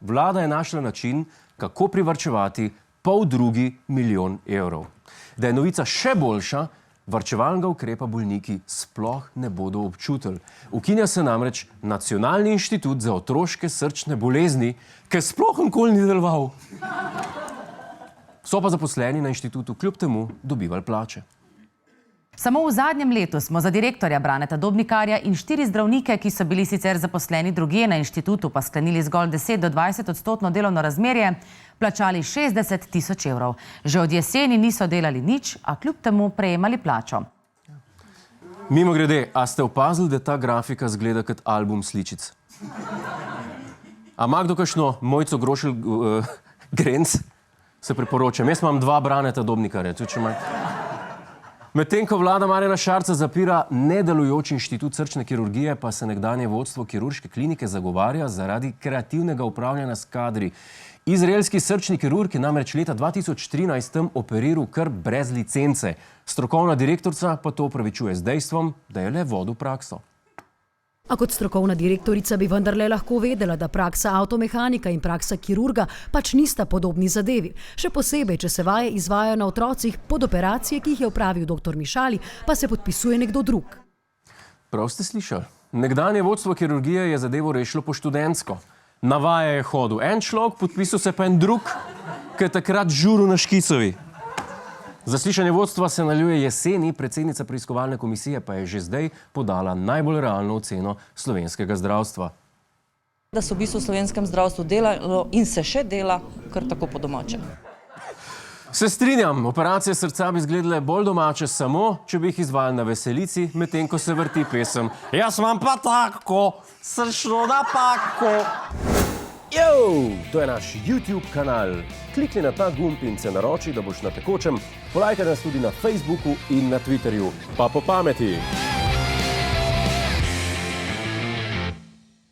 vlada je našla način, kako privarčevati $2 milijona evrov. Da je novica še boljša, varčevalnega ukrepa bolniki sploh ne bodo občutili. Ukinja se namreč Nacionalni inštitut za otroške srčne bolezni, ki sploh nikoli ni deloval. So pa zaposleni na inštitutu kljub temu dobivali plače. Samo v zadnjem letu smo za direktorja Braneta Dobnikarja in 4 zdravnike, ki so bili sicer zaposleni drugje na inštitutu, pa sklenili zgolj 10 do 20% delovno razmerje, plačali 60 tisoč evrov. Že od jeseni niso delali nič, a kljub temu prejemali plačo. Mimogrede, a ste opazili, da ta grafika zgleda kot album sličic? A ima kdo kakšno Mojco Grošelj Grenc? Se priporočam. Jaz imam 2 Braneta Dobnikarja, tudi če imam. Medtem ko vlada Marjana Šarca zapira nedelujoč inštitut srčne kirurgije, pa se nekdanje vodstvo kirurške klinike zagovarja zaradi kreativnega upravljanja s kadri. Izraelski srčni kirurg je namreč leta 2013 operiral kar brez licence. Strokovna direktorica pa to opravičuje z dejstvom, da je le vodil prakso. A kot strokovna direktorica bi vendarle lahko vedela, da praksa avtomehanika in praksa kirurga pač nista podobni zadevi. Še posebej, če se vaje izvajajo na otrocih, pod operacije, ki jih je opravil dr. Mišali, pa se podpisuje nekdo drug. Prav ste slišali. Nekdanje vodstvo kirurgije je zadevo rešilo po študentsko. Na vaje je hodil en človek, podpisal se pa en drug, ki je takrat žuril na škicovi. Zaslišanje vodstva se nadaljuje jeseni, predsednica preiskovalne komisije pa je že zdaj podala najbolj realno oceno slovenskega zdravstva. Da so v bistvu v slovenskem zdravstvu delalo in se še dela kar tako po domače. Se strinjam, operacije srca bi izgledale bolj domače samo, če bi jih izvajali na veselici, medtem ko se vrti pesem Jaz imam pa tako, srčno napako. To je naš YouTube kanal. Klikni na ta gumb in se naroči, da boš na tekočem. Polajkaj nas tudi na Facebooku in na Twitterju. Pa po pameti!